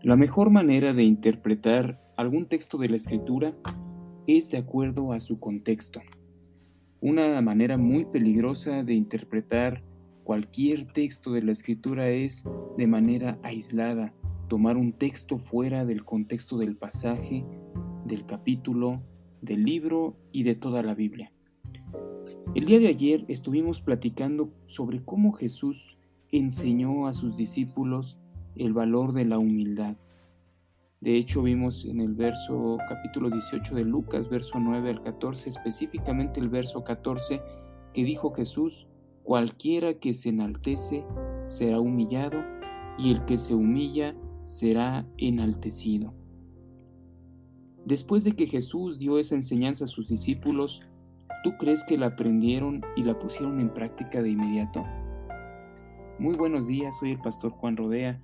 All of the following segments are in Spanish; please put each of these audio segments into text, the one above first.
La mejor manera de interpretar algún texto de la Escritura es de acuerdo a su contexto. Una manera muy peligrosa de interpretar cualquier texto de la Escritura es de manera aislada, tomar un texto fuera del contexto del pasaje, del capítulo, del libro y de toda la Biblia. El día de ayer estuvimos platicando sobre cómo Jesús enseñó a sus discípulos el valor de la humildad. De hecho, vimos en el capítulo 18 de Lucas, verso 9 al 14, específicamente el verso 14, que dijo Jesús: cualquiera que se enaltece será humillado, y el que se humilla será enaltecido. Después de que Jesús dio esa enseñanza a sus discípulos, ¿tú crees que la aprendieron y la pusieron en práctica de inmediato? Muy buenos días, soy el pastor Juan Rodea.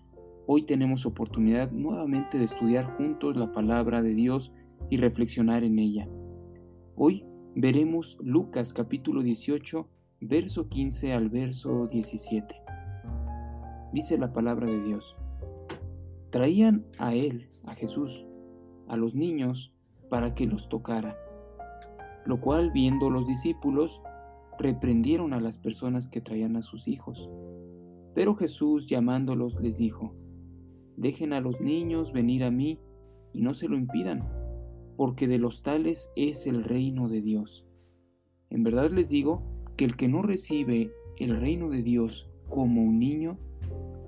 Hoy tenemos oportunidad nuevamente de estudiar juntos la palabra de Dios y reflexionar en ella. Hoy veremos Lucas capítulo 18, verso 15 al verso 17. Dice la palabra de Dios: traían a él, a Jesús, a los niños para que los tocara, lo cual, viendo los discípulos, reprendieron a las personas que traían a sus hijos. Pero Jesús, llamándolos, les dijo: dejen a los niños venir a mí y no se lo impidan, porque de los tales es el reino de Dios. En verdad les digo que el que no recibe el reino de Dios como un niño,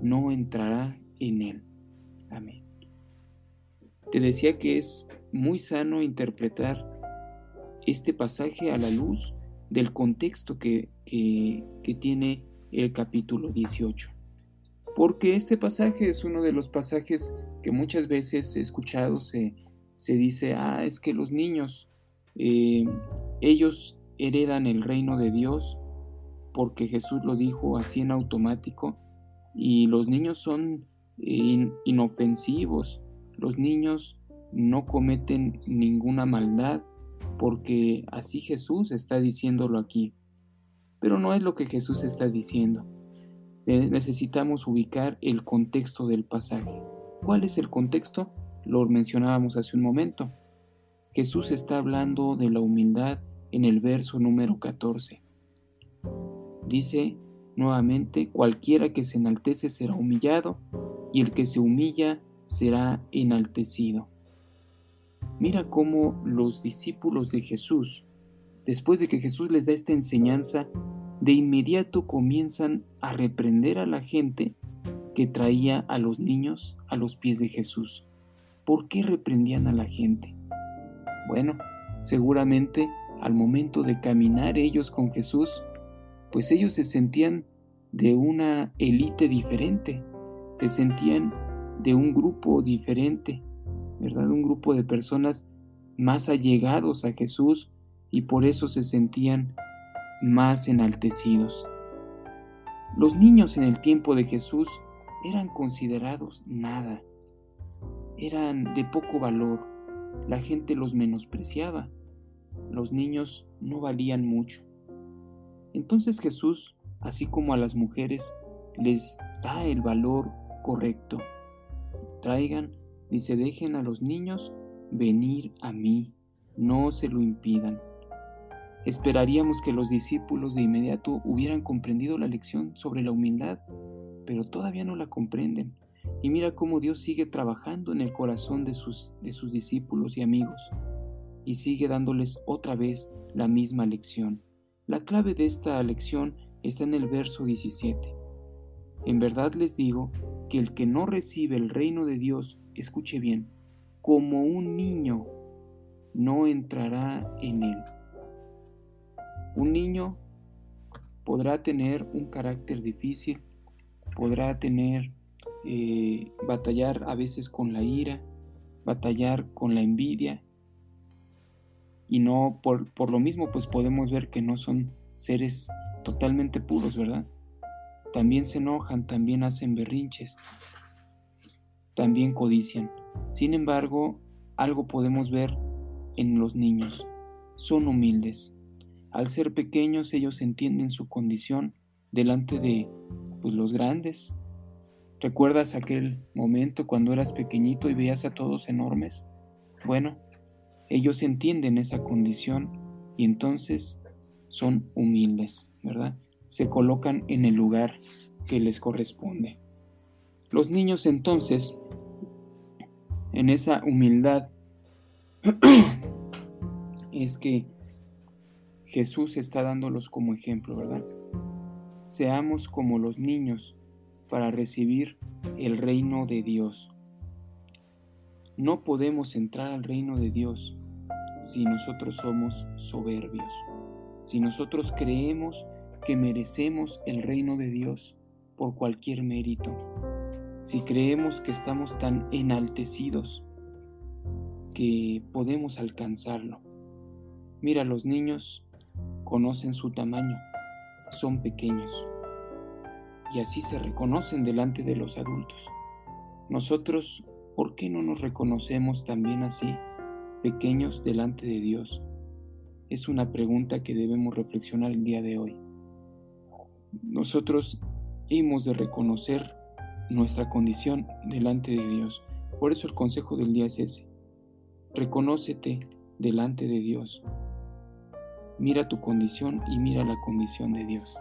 no entrará en él. Amén. Te decía que es muy sano interpretar este pasaje a la luz del contexto que tiene el capítulo 18. Porque este pasaje es uno de los pasajes que muchas veces he escuchado, se dice: es que los niños, ellos heredan el reino de Dios, porque Jesús lo dijo así en automático, y los niños son inofensivos, los niños no cometen ninguna maldad, porque así Jesús está diciéndolo aquí. Pero no es lo que Jesús está diciendo. Necesitamos ubicar el contexto del pasaje. ¿Cuál es el contexto? Lo mencionábamos hace un momento. Jesús está hablando de la humildad en el verso número 14. Dice nuevamente: cualquiera que se enaltece será humillado, y el que se humilla será enaltecido. Mira cómo los discípulos de Jesús, después de que Jesús les da esta enseñanza, de inmediato comienzan a reprender a la gente que traía a los niños a los pies de Jesús. ¿Por qué reprendían a la gente? Bueno, seguramente al momento de caminar ellos con Jesús, pues ellos se sentían de una élite diferente, se sentían de un grupo diferente, ¿verdad? Un grupo de personas más allegados a Jesús, y por eso se sentían más enaltecidos. Los niños en el tiempo de Jesús eran considerados nada, eran de poco valor, la gente los menospreciaba, los niños no valían mucho. Entonces Jesús, así como a las mujeres, les da el valor correcto. Dejen a los niños venir a mí, no se lo impidan. Esperaríamos que los discípulos de inmediato hubieran comprendido la lección sobre la humildad, pero todavía no la comprenden. Y mira cómo Dios sigue trabajando en el corazón de sus discípulos y amigos, y sigue dándoles otra vez la misma lección. La clave de esta lección está en el verso 17. En verdad les digo que el que no recibe el reino de Dios, escuche bien, como un niño, no entrará en él. Un niño podrá tener un carácter difícil, podrá batallar a veces con la ira, batallar con la envidia, y no por lo mismo pues podemos ver que no son seres totalmente puros, ¿verdad? También se enojan, también hacen berrinches, también codician. Sin embargo, algo podemos ver en los niños: son humildes. Al ser pequeños, ellos entienden su condición delante de los grandes. ¿Recuerdas aquel momento cuando eras pequeñito y veías a todos enormes? Bueno, ellos entienden esa condición y entonces son humildes, ¿verdad? Se colocan en el lugar que les corresponde. Los niños entonces, en esa humildad, es que Jesús está dándolos como ejemplo, ¿verdad? Seamos como los niños para recibir el reino de Dios. No podemos entrar al reino de Dios si nosotros somos soberbios, si nosotros creemos que merecemos el reino de Dios por cualquier mérito, si creemos que estamos tan enaltecidos que podemos alcanzarlo. Mira, los niños conocen su tamaño, son pequeños y así se reconocen delante de los adultos. Nosotros, ¿por qué no nos reconocemos también así, pequeños delante de Dios? Es una pregunta que debemos reflexionar el día de hoy. Nosotros hemos de reconocer nuestra condición delante de Dios. Por eso el consejo del día es ese. Reconócete delante de Dios. Mira tu condición y mira la condición de Dios.